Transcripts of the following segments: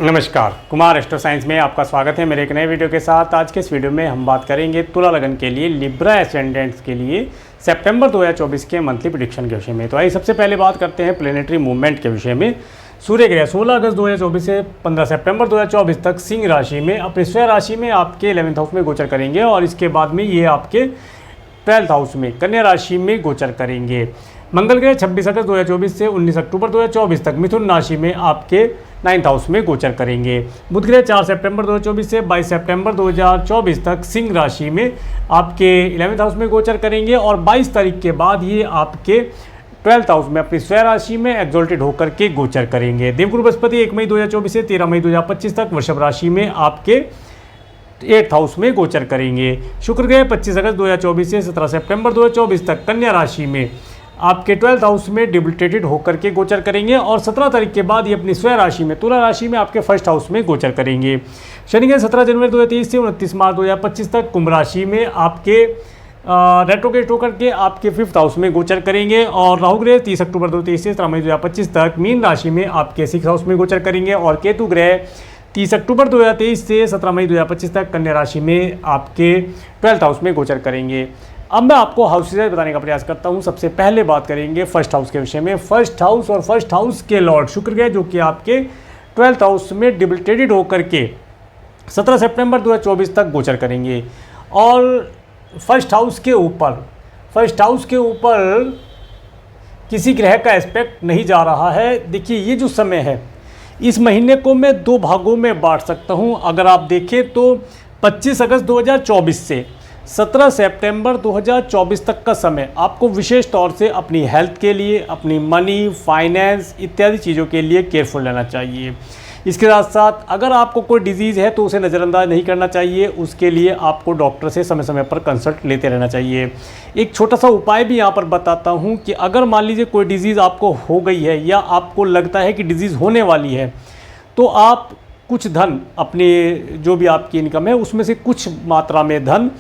नमस्कार, Kumar astro science में आपका स्वागत है मेरे एक नए वीडियो के साथ। आज के इस वीडियो में हम बात करेंगे तुला लगन के लिए लिब्रा एसेंडेंट्स के लिए सितंबर 2024 के मंथली प्रेडिक्शन के विषय में। तो आइए सबसे पहले बात करते हैं प्लेनेटरी मूवमेंट के विषय में। सूर्य ग्रह 16 अगस्त 2024 से 15 सितंबर 2024 तक सिंह राशि में अपने स्वयं राशि में आपके 11th हाउस में गोचर करेंगे और इसके बाद में ये आपके 12th हाउस में कन्या राशि में गोचर करेंगे। मंगल ग्रह 26 अगस्त 2024 से 19 अक्टूबर 2024 तक मिथुन राशि में आपके 9th हाउस में गोचर करेंगे। बुध ग्रह 4 सितंबर 2024 से 22 सितंबर 2024 तक सिंह राशि में आपके 11th हाउस में गोचर करेंगे और 22 तारीख के बाद ये आपके 12th हाउस में अपनी स्वयं राशि में एक्सॉल्टेड होकर के गोचर करेंगे। देवगुरु बृहस्पति 1 मई 2024 से 13 मई 2025 तक वृषभ राशि में आपके 8th हाउस में गोचर करेंगे। शुक्र ग्रह 25 अगस्त 2024 से 17 सितंबर 2024 तक कन्या राशि में आपके 12th हाउस में डिबिलिटेटेड होकर के गोचर करेंगे और 17 तारीख के बाद ये अपनी स्वयं राशि में तुला राशि में आपके 1st हाउस में गोचर करेंगे। शनि ग्रह 17 जनवरी 2023 से 29 मार्च 2025 तक कुंभ राशि में आपके रेट्रोग्रेड होकर के आपके 5th हाउस में गोचर करेंगे और राहु ग्रह 30 अक्टूबर 2023 से 17 मई 2025 तक मीन राशि में आपके 6th हाउस में गोचर करेंगे और केतु ग्रह 30 अक्टूबर 2023 से 17 मई 2025 तक कन्या राशि में आपके 12th हाउस में गोचर करेंगे। अब मैं आपको हाउसेज बताने का प्रयास करता हूं। सबसे पहले बात करेंगे 1st हाउस के विषय में। 1st हाउस और 1st हाउस के लॉर्ड शुक्र ग्रह जो कि आपके 12th हाउस में डिबिलिटेटेड होकर के 17 सितंबर 2024 तक गोचर करेंगे और 1st हाउस के ऊपर किसी ग्रह का एस्पेक्ट नहीं जा रहा है। देखिए ये जो समय है इस महीने को मैं 2 भागों में बांट सकता हूं। अगर आप देखें तो 25 अगस्त 2024 से 17 सितंबर 2024 तक का समय आपको विशेष तौर से अपनी हेल्थ के लिए, अपनी मनी, फाइनेंस इत्यादि चीज़ों के लिए केयरफुल रहना चाहिए। इसके साथ साथ अगर आपको कोई डिजीज़ है तो उसे नज़रअंदाज नहीं करना चाहिए। उसके लिए आपको डॉक्टर से समय समय पर कंसल्ट लेते रहना चाहिए। एक छोटा सा उपाय भी यहाँ पर बताता हूँ कि अगर मान लीजिए कोई डिज़ीज़ आपको हो गई है या आपको लगता है कि डिज़ीज़ होने वाली है तो आप कुछ धन अपने जो भी आपकी इनकम है उसमें से कुछ मात्रा में धन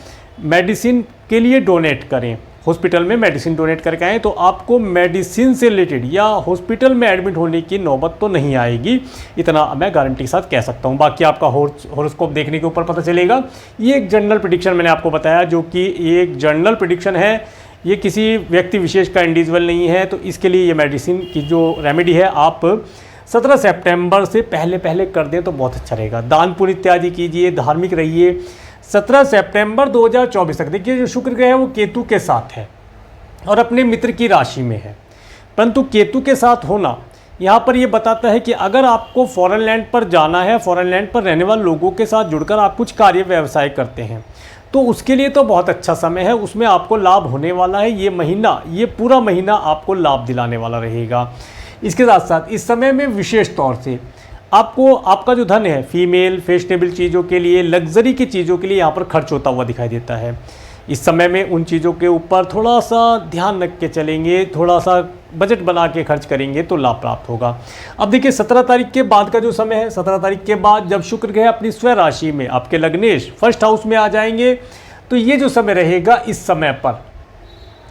मेडिसिन के लिए डोनेट करें। हॉस्पिटल में मेडिसिन डोनेट करके आएँ तो आपको मेडिसिन से रिलेटेड या हॉस्पिटल में एडमिट होने की नौबत तो नहीं आएगी, इतना मैं गारंटी के साथ कह सकता हूँ। बाकी आपका हॉरोस्कोप देखने के ऊपर पता चलेगा। ये एक जनरल प्रेडिक्शन मैंने आपको बताया जो कि एक जनरल प्रेडिक्शन है, ये किसी व्यक्ति विशेष का इंडिविजुअल नहीं है। तो इसके लिए ये मेडिसिन की जो रेमेडी है आप 17 सितंबर से पहले कर दें तो बहुत अच्छा रहेगा। दान पुण्य इत्यादि कीजिए, धार्मिक रहिए। 17 सितंबर 2024 तक देखिए जो शुक्र ग्रह है वो केतु के साथ है और अपने मित्र की राशि में है, परंतु केतु के साथ होना यहाँ पर ये बताता है कि अगर आपको फॉरेन लैंड पर जाना है, फॉरेन लैंड पर रहने वाले लोगों के साथ जुड़कर आप कुछ कार्य व्यवसाय करते हैं तो उसके लिए तो बहुत अच्छा समय है, उसमें आपको लाभ होने वाला है। ये महीना, ये पूरा महीना आपको लाभ दिलाने वाला रहेगा। इसके साथ साथ इस समय में विशेष तौर से आपको आपका जो धन है फीमेल फैशनेबल चीज़ों के लिए, लग्जरी की चीज़ों के लिए यहाँ पर खर्च होता हुआ दिखाई देता है। इस समय में उन चीज़ों के ऊपर थोड़ा सा ध्यान रख के चलेंगे, थोड़ा सा बजट बना के खर्च करेंगे तो लाभ प्राप्त होगा। अब देखिए 17 तारीख के बाद का जो समय है, 17 तारीख के बाद जब शुक्र ग्रह अपनी स्वयं राशि में आपके लग्नेश 1st हाउस में आ जाएंगे तो ये जो समय रहेगा इस समय पर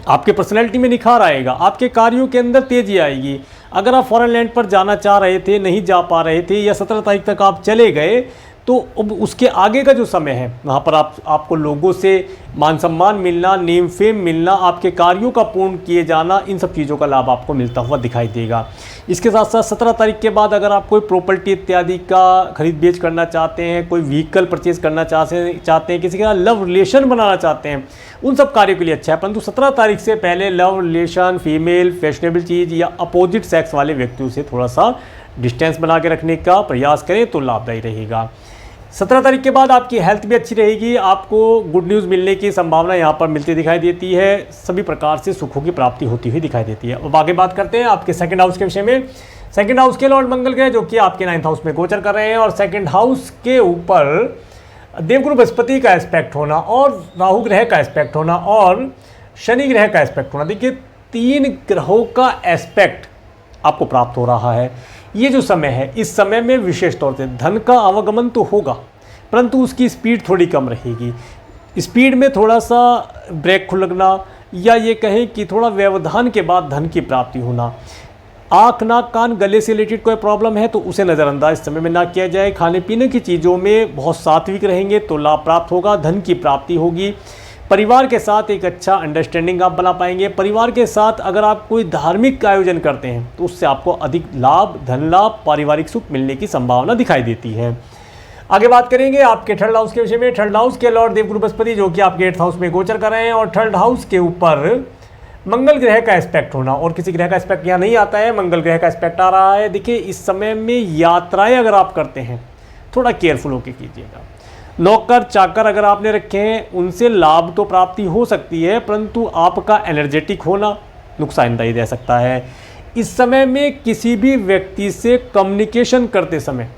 आपके पर्सनैलिटी में निखार आएगा, आपके कार्यों के अंदर तेज़ी आएगी। अगर आप फॉरेन लैंड पर जाना चाह रहे थे, नहीं जा पा रहे थे या 17 तारीख तक आप चले गए तो अब उसके आगे का जो समय है वहाँ पर आपको लोगों से मान सम्मान मिलना, नेम फेम मिलना, आपके कार्यों का पूर्ण किए जाना, इन सब चीज़ों का लाभ आपको मिलता हुआ दिखाई देगा। इसके साथ साथ 17 तारीख के बाद अगर आप कोई प्रॉपर्टी इत्यादि का खरीद बेच करना चाहते हैं, कोई व्हीकल परचेज करना चाहते हैं, किसी के साथ लव रिलेशन बनाना चाहते हैं, उन सब कार्यों के लिए अच्छा है। परंतु 17 तारीख से पहले लव रिलेशन, फीमेल फैशनेबल चीज़ या अपोजिट सेक्स वाले व्यक्तियों से थोड़ा सा डिस्टेंस बना के रखने का प्रयास करें तो लाभदायी रहेगा। 17 तारीख के बाद आपकी हेल्थ भी अच्छी रहेगी, आपको गुड न्यूज़ मिलने की संभावना यहाँ पर मिलती दिखाई देती है, सभी प्रकार से सुखों की प्राप्ति होती हुई दिखाई देती है। अब आगे बात करते हैं आपके 2nd हाउस के विषय में। 2nd हाउस के लॉर्ड मंगल ग्रह जो कि आपके 9th हाउस में गोचर कर रहे हैं और 2nd हाउस के ऊपर देवगुरु बृहस्पति का एस्पेक्ट होना और राहु ग्रह का एस्पेक्ट होना और शनि ग्रह का एस्पेक्ट होना। देखिए 3 ग्रहों का एस्पेक्ट आपको प्राप्त हो रहा है। ये जो समय है इस समय में विशेष तौर से धन का आवागमन तो होगा परंतु उसकी स्पीड थोड़ी कम रहेगी। स्पीड में थोड़ा सा ब्रेक खुलगना या ये कहें कि थोड़ा व्यवधान के बाद धन की प्राप्ति होना। आँख नाक कान गले से रिलेटेड कोई प्रॉब्लम है तो उसे नज़रअंदाज इस समय में ना किया जाए। खाने पीने की चीज़ों में बहुत सात्विक रहेंगे तो लाभ प्राप्त होगा, धन की प्राप्ति होगी। परिवार के साथ एक अच्छा अंडरस्टैंडिंग आप बना पाएंगे। परिवार के साथ अगर आप कोई धार्मिक आयोजन करते हैं तो उससे आपको अधिक लाभ, धन लाभ, पारिवारिक सुख मिलने की संभावना दिखाई देती है। आगे बात करेंगे आपके थर्ड हाउस के विषय में। थर्ड हाउस के लॉर्ड देवगुरु बृहस्पति जो कि आपके 8th हाउस में गोचर कर रहे हैं और थर्ड हाउस के ऊपर मंगल ग्रह का एस्पेक्ट होना, और किसी ग्रह का एस्पेक्ट यहाँ नहीं आता है, मंगल ग्रह का एस्पेक्ट आ रहा है। देखिए इस समय में यात्राएं अगर आप करते हैं थोड़ा केयरफुल होकर कीजिएगा। नौकर चाकर अगर आपने रखे हैं उनसे लाभ तो प्राप्ति हो सकती है, परंतु आपका एनर्जेटिक होना नुकसानदायी रह सकता है। इस समय में किसी भी व्यक्ति से कम्युनिकेशन करते समय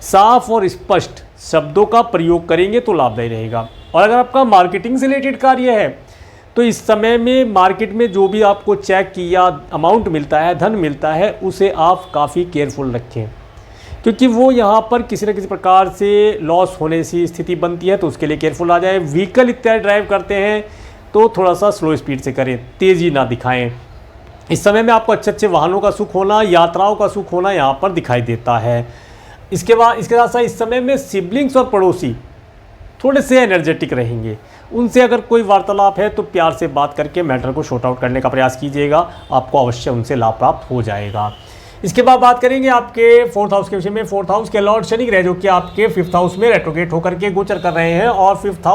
साफ और स्पष्ट शब्दों का प्रयोग करेंगे तो लाभदायी रहेगा। और अगर आपका मार्केटिंग से रिलेटेड कार्य है तो इस समय में मार्केट में जो भी आपको चेक किया अमाउंट मिलता है, धन मिलता है, उसे आप काफ़ी केयरफुल रखें, क्योंकि वो यहाँ पर किसी न किसी प्रकार से लॉस होने की स्थिति बनती है, तो उसके लिए केयरफुल आ जाए। व्हीकल इत्यादि ड्राइव करते हैं तो थोड़ा सा स्लो स्पीड से करें, तेज़ी ना दिखाएं। इस समय में आपको अच्छे अच्छे वाहनों का सुख होना, यात्राओं का सुख होना यहाँ पर दिखाई देता है। इसके साथ साथ इस समय में सिबलिंग्स और पड़ोसी थोड़े से एनर्जेटिक रहेंगे। उनसे अगर कोई वार्तालाप है तो प्यार से बात करके मैटर को शॉर्ट आउट करने का प्रयास कीजिएगा, आपको अवश्य उनसे लाभ प्राप्त हो जाएगा। इसके बाद बात करेंगे आपके 4th हाउस के विषय में। 4th हाउस के लॉर्ड शनि ग्रह जो कि आपके 5th हाउस में रेट्रोगेट होकर के गोचर कर रहे हैं और 4th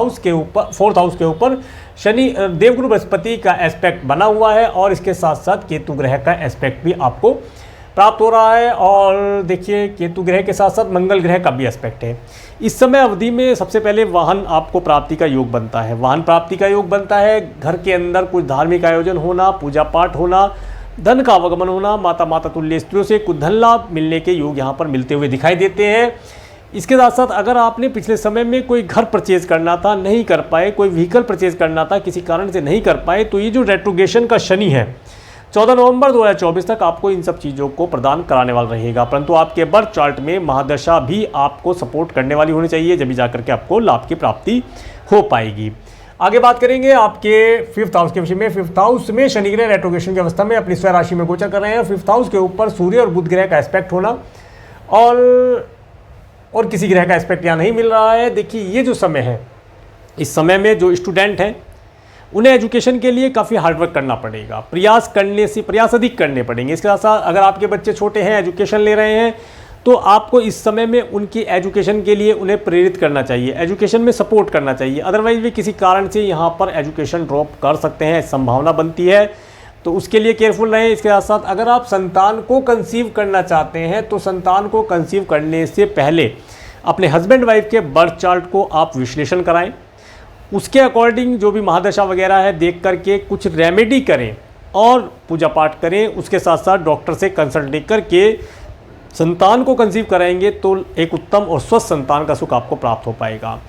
हाउस के ऊपर शनि देवगुरु बृहस्पति का एस्पेक्ट बना हुआ है और इसके साथ साथ केतु ग्रह का एस्पेक्ट भी आपको प्राप्त हो रहा है। और देखिए केतु ग्रह के साथ साथ मंगल ग्रह का भी एस्पेक्ट है। इस समय अवधि में सबसे पहले वाहन आपको प्राप्ति का योग बनता है, वाहन प्राप्ति का योग बनता है। घर के अंदर कुछ धार्मिक आयोजन होना, पूजा पाठ होना, धन का आवागमन होना, माता तुल्य स्त्रियों से कुछ धन लाभ मिलने के योग यहाँ पर मिलते हुए दिखाई देते हैं। इसके साथ साथ अगर आपने पिछले समय में कोई घर परचेज करना था, नहीं कर पाए, कोई व्हीकल परचेज करना था, किसी कारण से नहीं कर पाए, तो ये जो रेट्रोगेशन का शनि है 14 नवंबर 2024 तक आपको इन सब चीज़ों को प्रदान कराने वाला रहेगा। परंतु आपके बर्थ चार्ट में महादशा भी आपको सपोर्ट करने वाली होनी चाहिए, जब जाकर के आपको लाभ की प्राप्ति हो पाएगी। आगे बात करेंगे आपके 5th हाउस के विषय में। 5th हाउस में शनि ग्रह रेट्रोगेशन की अवस्था में अपनी स्वयं राशि में गोचर कर रहे हैं। 5th हाउस के ऊपर सूर्य और बुध ग्रह का एस्पेक्ट होना और किसी ग्रह का एस्पेक्ट यहाँ नहीं मिल रहा है। देखिए ये जो समय है, इस समय में जो स्टूडेंट हैं उन्हें एजुकेशन के लिए काफ़ी हार्डवर्क करना पड़ेगा, प्रयास अधिक करने पड़ेंगे। इसके साथ साथ अगर आपके बच्चे छोटे हैं, एजुकेशन ले रहे हैं, तो आपको इस समय में उनकी एजुकेशन के लिए उन्हें प्रेरित करना चाहिए, एजुकेशन में सपोर्ट करना चाहिए। अदरवाइज भी किसी कारण से यहाँ पर एजुकेशन ड्रॉप कर सकते हैं, संभावना बनती है, तो उसके लिए केयरफुल रहें। इसके साथ साथ अगर आप संतान को कंसीव करना चाहते हैं तो संतान को कंसीव करने से पहले अपने हस्बैंड वाइफ के बर्थ चार्ट को आप विश्लेषण कराएं, उसके अकॉर्डिंग जो भी महादशा वगैरह है देख करके कुछ रेमेडी करें और पूजा पाठ करें। उसके साथ साथ डॉक्टर से कंसल्ट करके संतान को कंसीव कराएंगे तो एक उत्तम और स्वस्थ संतान का सुख आपको प्राप्त हो पाएगा।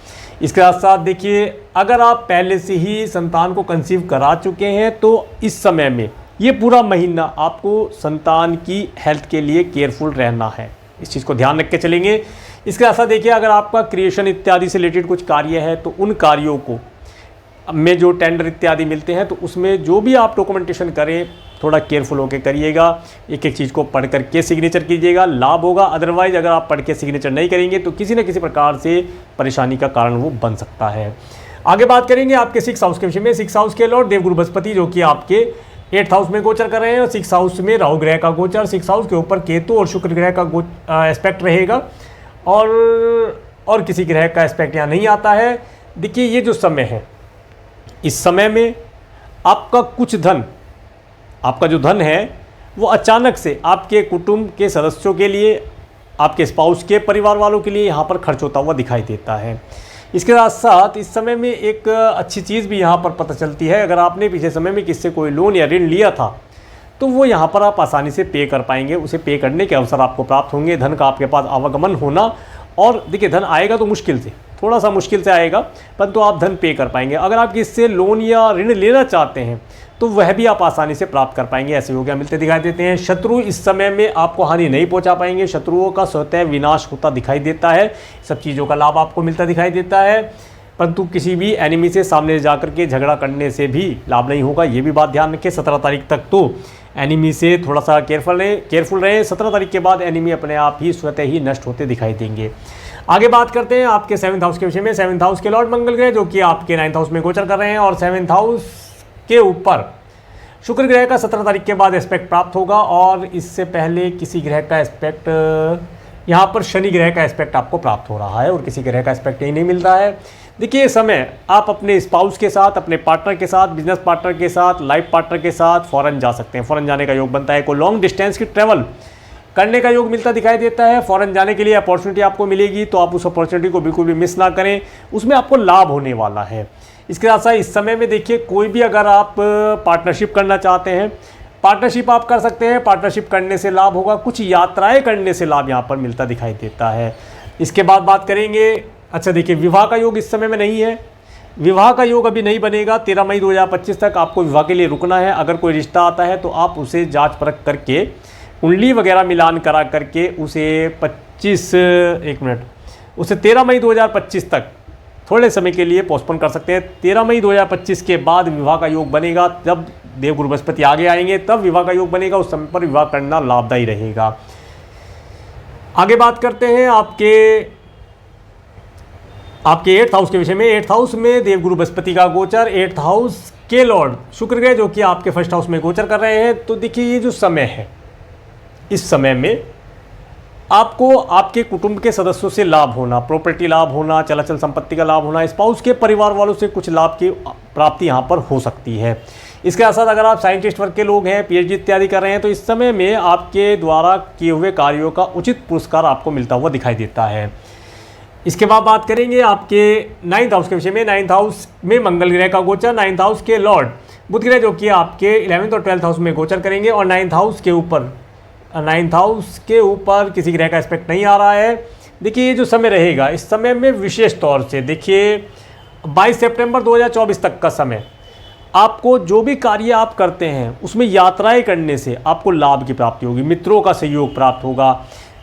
इसके साथ साथ देखिए अगर आप पहले से ही संतान को कंसीव करा चुके हैं तो इस समय में ये पूरा महीना आपको संतान की हेल्थ के लिए केयरफुल रहना है, इस चीज़ को ध्यान रख के चलेंगे। इसके साथ देखिए अगर आपका क्रिएशन इत्यादि से रिलेटेड कुछ कार्य है तो उन कार्यों को में जो टेंडर इत्यादि मिलते हैं तो उसमें जो भी आप डॉक्यूमेंटेशन करें थोड़ा केयरफुल होकर करिएगा, एक एक चीज़ को पढ़ करके सिग्नेचर कीजिएगा, लाभ होगा। अदरवाइज अगर आप पढ़ के सिग्नेचर नहीं करेंगे तो किसी न किसी प्रकार से परेशानी का कारण वो बन सकता है। आगे बात करेंगे आपके 6th हाउस के विषय में। 6th हाउस के लॉर्ड देवगुरु बृहस्पति जो कि आपके 8th हाउस में गोचर कर रहे हैं और 6th हाउस में राहु ग्रह का गोचर, 6th हाउस के ऊपर केतु और शुक्र ग्रह का एस्पेक्ट रहेगा और किसी ग्रह का एस्पेक्ट यहाँ नहीं आता है। देखिए ये जो समय है, इस समय में आपका जो धन है वो अचानक से आपके कुटुंब के सदस्यों के लिए, आपके स्पाउस के परिवार वालों के लिए यहाँ पर खर्च होता हुआ दिखाई देता है। इसके साथ साथ इस समय में एक अच्छी चीज़ भी यहाँ पर पता चलती है, अगर आपने पिछले समय में किससे कोई लोन या ऋण लिया था तो वो यहाँ पर आप आसानी से पे कर पाएंगे, उसे पे करने के अवसर आपको प्राप्त होंगे। धन का आपके पास आवागमन होना, और देखिए धन आएगा तो मुश्किल से, थोड़ा सा मुश्किल से आएगा, परंतु आप धन पे कर पाएंगे। अगर आप किससे लोन या ऋण लेना चाहते हैं तो वह भी आप आसानी से प्राप्त कर पाएंगे, ऐसे योग्य मिलते दिखाई देते हैं। शत्रु इस समय में आपको हानि नहीं पहुंचा पाएंगे, शत्रुओं का स्वतः विनाश होता दिखाई देता है, सब चीज़ों का लाभ आपको मिलता दिखाई देता है। परंतु किसी भी एनिमी से सामने जाकर के झगड़ा करने से भी लाभ नहीं होगा, ये भी बात ध्यान रखें। 17 तारीख तक तो एनिमी से थोड़ा सा केयरफुल रहें। 17 तारीख के बाद एनिमी अपने आप ही स्वतः ही नष्ट होते दिखाई देंगे। आगे बात करते हैं आपके 7th हाउस के विषय में। 7th हाउस के लॉर्ड मंगल ग्रह जो कि आपके 9th हाउस में गोचर कर रहे हैं और 7th हाउस के ऊपर शुक्र ग्रह का 17 तारीख के बाद एस्पेक्ट प्राप्त होगा और इससे पहले किसी ग्रह का एस्पेक्ट, यहाँ पर शनि ग्रह का एस्पेक्ट आपको प्राप्त हो रहा है और किसी ग्रह का एस्पेक्ट ही नहीं मिल रहा है। देखिए, ये समय आप अपने स्पाउस के साथ, अपने पार्टनर के साथ, बिजनेस पार्टनर के साथ, लाइफ पार्टनर के साथ फॉरेन जा सकते हैं। फॉरेन जाने का योग बनता है। कोई लॉन्ग डिस्टेंस की ट्रैवल करने का योग मिलता दिखाई देता है। फॉरेन जाने के लिए अपॉर्चुनिटी आपको मिलेगी, तो आप उस अपॉर्चुनिटी को बिल्कुल भी मिस ना करें, उसमें आपको लाभ होने वाला है। इसके साथ साथ इस समय में देखिए, कोई भी अगर आप पार्टनरशिप करना चाहते हैं, पार्टनरशिप आप कर सकते हैं। पार्टनरशिप करने से लाभ होगा, कुछ यात्राएं करने से लाभ यहाँ पर मिलता दिखाई देता है। इसके बाद बात करेंगे, अच्छा देखिए, विवाह का योग इस समय में नहीं है। विवाह का योग अभी नहीं बनेगा। 13 मई 2025 तक आपको विवाह के लिए रुकना है। अगर कोई रिश्ता आता है तो आप उसे जांच परख करके, कुंडली वगैरह मिलान करा करके उसे 13 मई 2025 तक थोड़े समय के लिए पोस्टपोन कर सकते हैं। 13 मई 2025 के बाद विवाह का योग बनेगा। जब देवगुरु बृहस्पति आगे आएंगे तब विवाह का योग बनेगा। उस समय पर विवाह करना लाभदायी रहेगा। आगे बात करते हैं आपके 8th हाउस के विषय में। 8th हाउस में देवगुरु बृहस्पति का गोचर, 8th हाउस के लॉर्ड शुक्र ग्रह जो कि आपके 1st हाउस में गोचर कर रहे हैं। तो देखिए, ये जो समय है, इस समय में आपको आपके कुटुंब के सदस्यों से लाभ होना, प्रॉपर्टी लाभ होना, चलाचल संपत्ति का लाभ होना, स्पाउस के परिवार वालों से कुछ लाभ की प्राप्ति यहाँ पर हो सकती है। इसके साथ साथ अगर आप साइंटिस्ट वर्ग के लोग हैं, PhD इत्यादि कर रहे हैं, तो इस समय में आपके द्वारा किए हुए कार्यों का उचित पुरस्कार आपको मिलता हुआ दिखाई देता है। इसके बाद बात करेंगे आपके 9th हाउस के विषय में। 9th हाउस में मंगल ग्रह का गोचर, 9th हाउस के लॉर्ड बुध ग्रह जो कि आपके 11th और 12th हाउस में गोचर करेंगे और 9th हाउस के ऊपर किसी ग्रह का एस्पेक्ट नहीं आ रहा है। देखिए, ये जो समय रहेगा, इस समय में विशेष तौर से देखिए 22 सितंबर 2024 तक का समय, आपको जो भी कार्य आप करते हैं उसमें यात्राएं करने से आपको लाभ की प्राप्ति होगी। मित्रों का सहयोग प्राप्त होगा।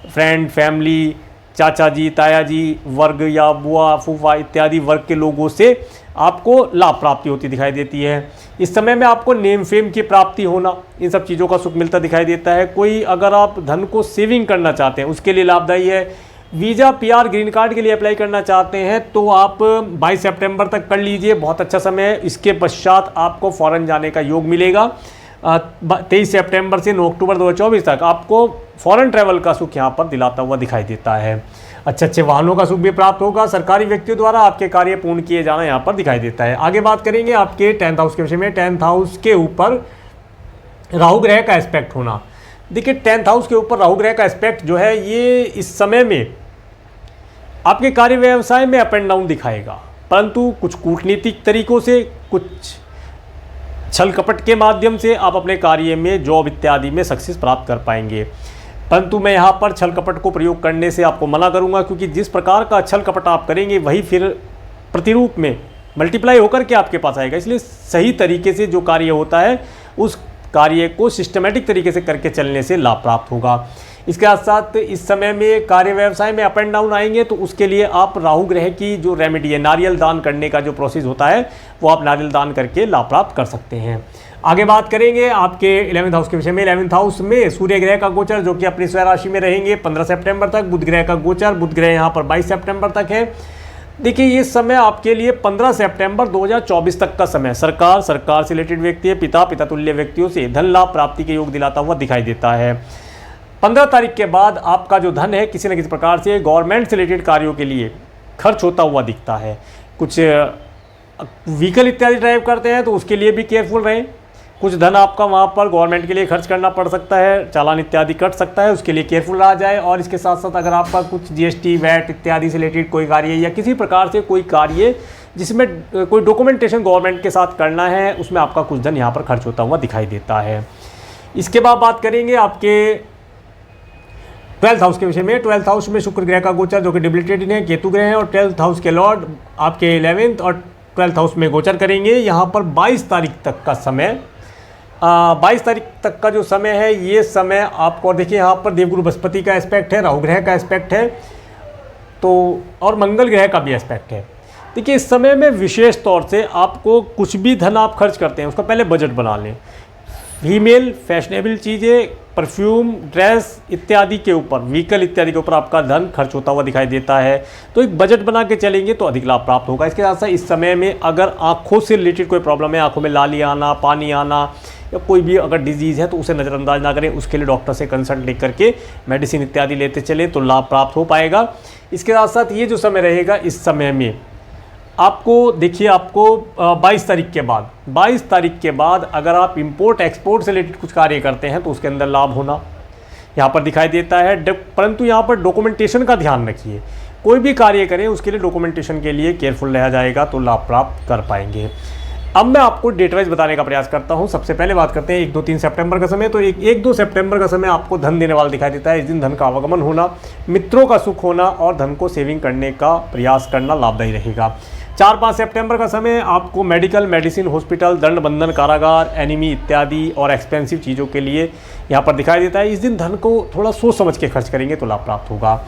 फ्रेंड, फैमिली, चाचा जी, ताया जी वर्ग या बुआ, फूफा इत्यादि वर्ग के लोगों से आपको लाभ प्राप्ति होती दिखाई देती है। इस समय में आपको नेम फेम की प्राप्ति होना, इन सब चीज़ों का सुख मिलता दिखाई देता है। कोई अगर आप धन को सेविंग करना चाहते हैं उसके लिए लाभदायी है। वीज़ा, PR, ग्रीन कार्ड के लिए अप्लाई करना चाहते हैं तो आप 22 सितंबर तक कर लीजिए, बहुत अच्छा समय है। इसके पश्चात आपको फॉरेन जाने का योग मिलेगा। 23 सितंबर से 9 अक्टूबर 2024 तक आपको फॉरेन ट्रैवल का सुख यहाँ पर दिलाता हुआ दिखाई देता है। अच्छे वाहनों का सुख भी प्राप्त होगा। सरकारी व्यक्तियों द्वारा आपके कार्य पूर्ण किए जाना यहाँ पर दिखाई देता है। आगे बात करेंगे आपके 10th हाउस के विषय में। 10th हाउस के ऊपर राहु ग्रह का एस्पेक्ट होना। देखिए, 10th हाउस के ऊपर राहु ग्रह का एस्पेक्ट जो है, ये इस समय में आपके कार्य व्यवसाय में अप एंड डाउन दिखाएगा, परंतु कुछ कूटनीतिक तरीकों से, कुछ छल कपट के माध्यम से आप अपने कार्य में, जॉब इत्यादि में सक्सेस प्राप्त कर पाएंगे। परंतु मैं यहाँ पर छल कपट को प्रयोग करने से आपको मना करूँगा, क्योंकि जिस प्रकार का छल कपट आप करेंगे वही फिर प्रतिरूप में मल्टीप्लाई होकर के आपके पास आएगा। इसलिए सही तरीके से जो कार्य होता है उस कार्य को सिस्टमेटिक तरीके से करके चलने से लाभ प्राप्त होगा। इसके साथ साथ इस समय में कार्य व्यवसाय में अप एंड डाउन आएंगे, तो उसके लिए आप राहु ग्रह की जो रेमेडी है, नारियल दान करने का जो प्रोसेस होता है, वो आप नारियल दान करके लाभ प्राप्त कर सकते हैं। आगे बात करेंगे आपके 11th हाउस के विषय में। 11th हाउस में सूर्य ग्रह का गोचर जो कि अपनी स्वयं राशि में रहेंगे 15 सितंबर तक। बुध ग्रह का गोचर, बुध ग्रह यहाँ पर 22 सितंबर तक है। देखिए, ये समय आपके लिए 15 सितंबर 2024 तक का समय सरकार से रिलेटेड व्यक्ति, पिता तुल्य व्यक्तियों से धन लाभ प्राप्ति के योग दिलाता हुआ दिखाई देता है। 15 तारीख के बाद आपका जो धन है किसी न किसी प्रकार से गवर्नमेंट से रिलेटेड कार्यों के लिए खर्च होता हुआ दिखता है। कुछ व्हीकल इत्यादि ड्राइव करते हैं तो उसके लिए भी केयरफुल रहें। कुछ धन आपका वहाँ पर गवर्नमेंट के लिए खर्च करना पड़ सकता है, चालान इत्यादि कट सकता है, उसके लिए केयरफुल रहा जाए। और इसके साथ साथ अगर आपका कुछ GST, वैट इत्यादि से रिलेटेड कोई कार्य या किसी प्रकार से कोई कार्य जिसमें कोई डॉक्यूमेंटेशन गवर्नमेंट के साथ करना है, उसमें आपका कुछ धन यहाँ पर खर्च होता हुआ दिखाई देता है। इसके बाद बात करेंगे आपके 12th हाउस के विषय में। 12th हाउस में शुक्र ग्रह का गोचर जो कि डिबिलिटेटेड है, केतु ग्रह है, और 12th हाउस के लॉर्ड आपके 11th और 12th हाउस में गोचर करेंगे। यहाँ पर 22 तारीख तक का समय, 22 तारीख तक का जो समय है, ये समय आपको देखिए यहाँ पर देवगुरु बृहस्पति का एस्पेक्ट है, राहु ग्रह का एस्पेक्ट है, तो और मंगल ग्रह का भी एस्पेक्ट है। देखिए, इस समय में विशेष तौर से आपको कुछ भी धन आप खर्च करते हैं उसका पहले बजट बना लें। फीमेल फैशनेबल चीज़ें, परफ्यूम, ड्रेस इत्यादि के ऊपर, व्हीकल इत्यादि के ऊपर आपका धन खर्च होता हुआ दिखाई देता है। तो एक बजट बना के चलेंगे तो अधिक लाभ प्राप्त होगा। इसके साथ साथ इस समय में अगर आँखों से रिलेटेड कोई प्रॉब्लम है, आँखों में लाली आना, पानी आना या कोई भी अगर डिजीज़ है तो उसे नज़रअंदाज ना करें, उसके लिए डॉक्टर से कंसल्ट लेकर के मेडिसिन इत्यादि लेते चलें तो लाभ प्राप्त हो पाएगा। इसके साथ साथ ये जो समय रहेगा, इस समय में आपको देखिए, आपको 22 तारीख के बाद अगर आप इंपोर्ट एक्सपोर्ट से रिलेटेड कुछ कार्य करते हैं तो उसके अंदर लाभ होना यहाँ पर दिखाई देता है। परंतु यहाँ पर डॉक्यूमेंटेशन का ध्यान रखिए, कोई भी कार्य करें उसके लिए डॉक्यूमेंटेशन के लिए केयरफुल रहा जाएगा तो लाभ प्राप्त कर पाएंगे। अब मैं आपको डेट वाइज बताने का प्रयास करता हूँ। सबसे पहले बात करते हैं 1, 2, 3 सितंबर का समय। तो 1, 2 सितंबर का समय आपको धन देने वाला दिखाई देता है। इस दिन धन का आवागमन होना, मित्रों का सुख होना और धन को सेविंग करने का प्रयास करना लाभदायी रहेगा। 4, 5 सितंबर का समय आपको मेडिकल, मेडिसिन, हॉस्पिटल, दंड बंधन, कारागार, एनिमी इत्यादि और एक्सपेंसिव चीज़ों के लिए यहाँ पर दिखाई देता है। इस दिन धन को थोड़ा सोच समझ के खर्च करेंगे तो लाभ प्राप्त होगा।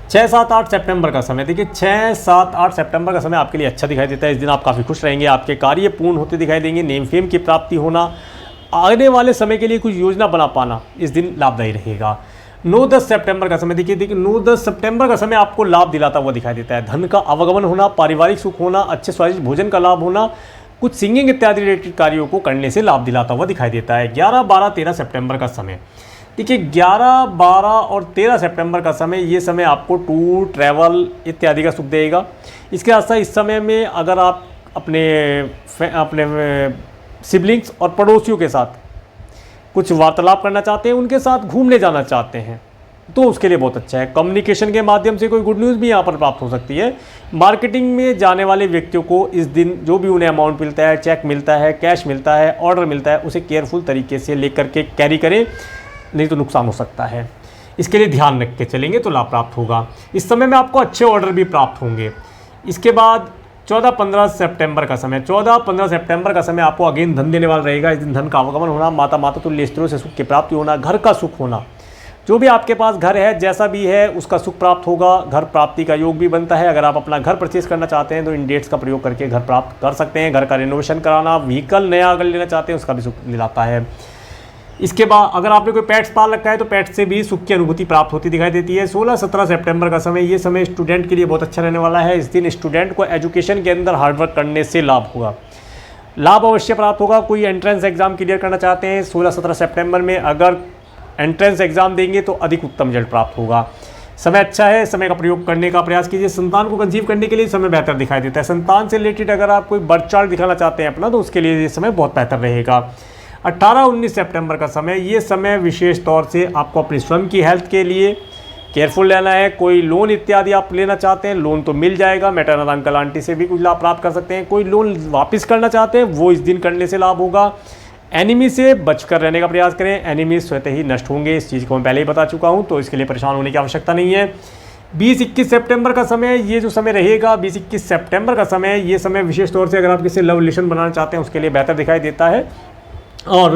6, 7, 8 सितंबर का समय, देखिए 6, 7, 8 सितंबर का समय आपके लिए अच्छा दिखाई देता है। इस दिन आप काफ़ी खुश रहेंगे, आपके कार्य पूर्ण होते दिखाई देंगे, नेम फेम की प्राप्ति होना, आने वाले समय के लिए कुछ योजना बना पाना इस दिन लाभदायी रहेगा। 9, 10 सितंबर का समय, देखिए 9, 10 सितंबर का समय आपको लाभ दिलाता हुआ दिखाई देता है। धन का आवागमन होना, पारिवारिक सुख होना, अच्छे स्वादिष्ट भोजन का लाभ होना, कुछ सिंगिंग इत्यादि रिलेटेड कार्यों को करने से लाभ दिलाता हुआ दिखाई देता है। 11, 12, 13 सितंबर का समय, देखिए 11, 12 और 13 सितंबर का समय, ये समय आपको टूर, ट्रैवल इत्यादि का सुख देगा। इसके साथ साथ इस समय में अगर आप अपने सिबलिंग्स और पड़ोसियों के साथ कुछ वार्तालाप करना चाहते हैं, उनके साथ घूमने जाना चाहते हैं तो उसके लिए बहुत अच्छा है। कम्युनिकेशन के माध्यम से कोई गुड न्यूज़ भी यहाँ पर प्राप्त हो सकती है। मार्केटिंग में जाने वाले व्यक्तियों को इस दिन जो भी उन्हें अमाउंट मिलता है, चेक मिलता है, कैश मिलता है, ऑर्डर मिलता है, उसे केयरफुल तरीके से लेकर के कैरी करें, नहीं तो नुकसान हो सकता है। इसके लिए ध्यान रख के चलेंगे तो लाभ प्राप्त होगा। इस समय में आपको अच्छे ऑर्डर भी प्राप्त होंगे। इसके बाद 14, 15 सितंबर का समय, 14, 15 सितंबर का समय आपको अगेन धन देने वाला रहेगा। इस दिन धन का आवागमन होना, माता तुल्य स्त्रियों से सुख की प्राप्ति होना, घर का सुख होना, जो भी आपके पास घर है जैसा भी है उसका सुख प्राप्त होगा। घर प्राप्ति का योग भी बनता है। अगर आप अपना घर परचेज करना चाहते हैं तो इन डेट्स का प्रयोग करके घर प्राप्त कर सकते हैं। घर का रेनोवेशन कराना, व्हीकल नया अगर लेना चाहते हैं उसका भी सुख दिलाता है। इसके बाद अगर आपने कोई पेट्स पाल रखा है तो पेट्स से भी सुख की अनुभूति प्राप्त होती दिखाई देती है। 16, 17 सितंबर का समय, ये समय स्टूडेंट के लिए बहुत अच्छा रहने वाला है। इस दिन स्टूडेंट को एजुकेशन के अंदर हार्डवर्क करने से लाभ होगा, लाभ अवश्य प्राप्त होगा। कोई एंट्रेंस एग्जाम क्लियर करना चाहते हैं 16, 17 सितंबर में अगर एंट्रेंस एग्जाम देंगे तो अधिक उत्तम रिजल्ट प्राप्त होगा। समय अच्छा है, समय का प्रयोग करने का प्रयास कीजिए। संतान को कंसीव करने के लिए समय बेहतर दिखाई देता है। संतान से रिलेटेड अगर आप कोई बर्थ चार्ट दिखाना चाहते हैं अपना तो उसके लिए ये समय बहुत बेहतर रहेगा। 18, 19 सितंबर का समय, ये समय विशेष तौर से आपको अपनी स्वयं की हेल्थ के लिए केयरफुल रहना है। कोई लोन इत्यादि आप लेना चाहते हैं, लोन तो मिल जाएगा। मैटरनल अंकल आंटी से भी कुछ लाभ प्राप्त कर सकते हैं। कोई लोन वापस करना चाहते हैं वो इस दिन करने से लाभ होगा। एनिमी से बचकर रहने का प्रयास करें, एनिमी स्वतः ही नष्ट होंगे, इस चीज़ को मैं पहले ही बता चुका हूँ तो इसके लिए परेशान होने की आवश्यकता नहीं है। 20, 21 सितंबर का समय, ये जो समय रहेगा 20, 21 सितंबर का समय, ये समय विशेष तौर से अगर आप किसी लव रिलेशन बनाना चाहते हैं उसके लिए बेहतर दिखाई देता है। और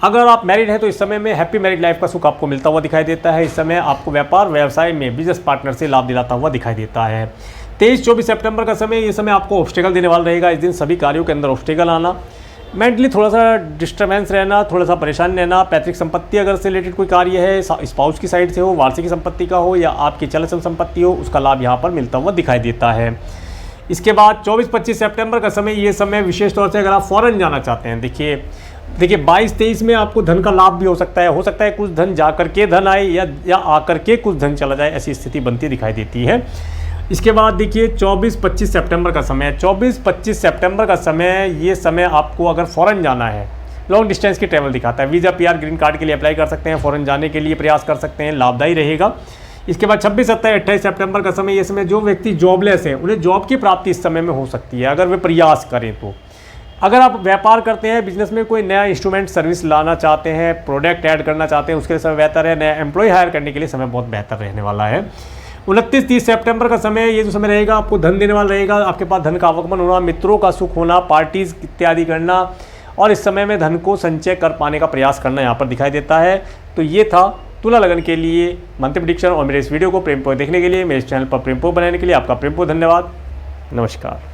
अगर आप मैरिड हैं तो इस समय में हैप्पी मैरिड लाइफ का सुख आपको मिलता हुआ दिखाई देता है। इस समय आपको व्यापार व्यवसाय में बिजनेस पार्टनर से लाभ दिलाता हुआ दिखाई देता है। 23, 24 सितंबर का समय, ये समय आपको ऑब्स्टेकल देने वाला रहेगा। इस दिन सभी कार्यों के अंदर ऑब्स्टेकल आना, मेंटली थोड़ा सा डिस्टर्बेंस रहना, थोड़ा सा परेशान रहना। पैतृक संपत्ति अगर से रिलेटेड कोई कार्य है, स्पाउस की साइड से हो, वार्षिक संपत्ति का हो या आपकी चल संपत्ति हो, उसका लाभ यहाँ पर मिलता हुआ दिखाई देता है। इसके बाद 24, 25 सितंबर का समय, ये समय विशेष तौर से अगर आप फॉरेन जाना चाहते हैं, देखिए 22, 23 में आपको धन का लाभ भी हो सकता है कुछ धन जा करके धन आए या आकर के कुछ धन चला जाए, ऐसी स्थिति बनती दिखाई देती है। इसके बाद देखिए 24, 25 सितंबर का समय, 24, 25 सितंबर का समय, ये समय आपको अगर फॉरेन जाना है, लॉन्ग डिस्टेंस की ट्रैवल दिखाता है। वीज़ा, पीआर, ग्रीन कार्ड के लिए अप्लाई कर सकते हैं, फॉरेन जाने के लिए प्रयास कर सकते हैं, लाभदायी रहेगा। इसके बाद 26, 27, 28 सितंबर का समय, ये समय जो व्यक्ति जॉबलेस है उन्हें जॉब की प्राप्ति इस समय में हो सकती है अगर वे प्रयास करें तो। अगर आप व्यापार करते हैं, बिजनेस में कोई नया इंस्ट्रूमेंट सर्विस लाना चाहते हैं, प्रोडक्ट ऐड करना चाहते हैं, उसके लिए समय बेहतर है। नया एम्प्लॉय हायर करने के लिए समय बहुत बेहतर रहने वाला है। 29, 30 सितंबर का समय, ये जो समय रहेगा आपको धन देने वाला रहेगा। आपके पास धन का आवागमन होना, मित्रों का सुख होना, पार्टीज इत्यादि करना और इस समय में धन को संचय कर पाने का प्रयास करना यहाँ पर दिखाई देता है। तो ये था तुला लगन के लिए मंथली प्रेडिक्शन और मेरे इस वीडियो को प्रेमपूर्वक देखने के लिए, मेरे इस चैनल पर प्रेमपूर्वक बनाने के लिए आपका प्रेमपूर्वक धन्यवाद। नमस्कार।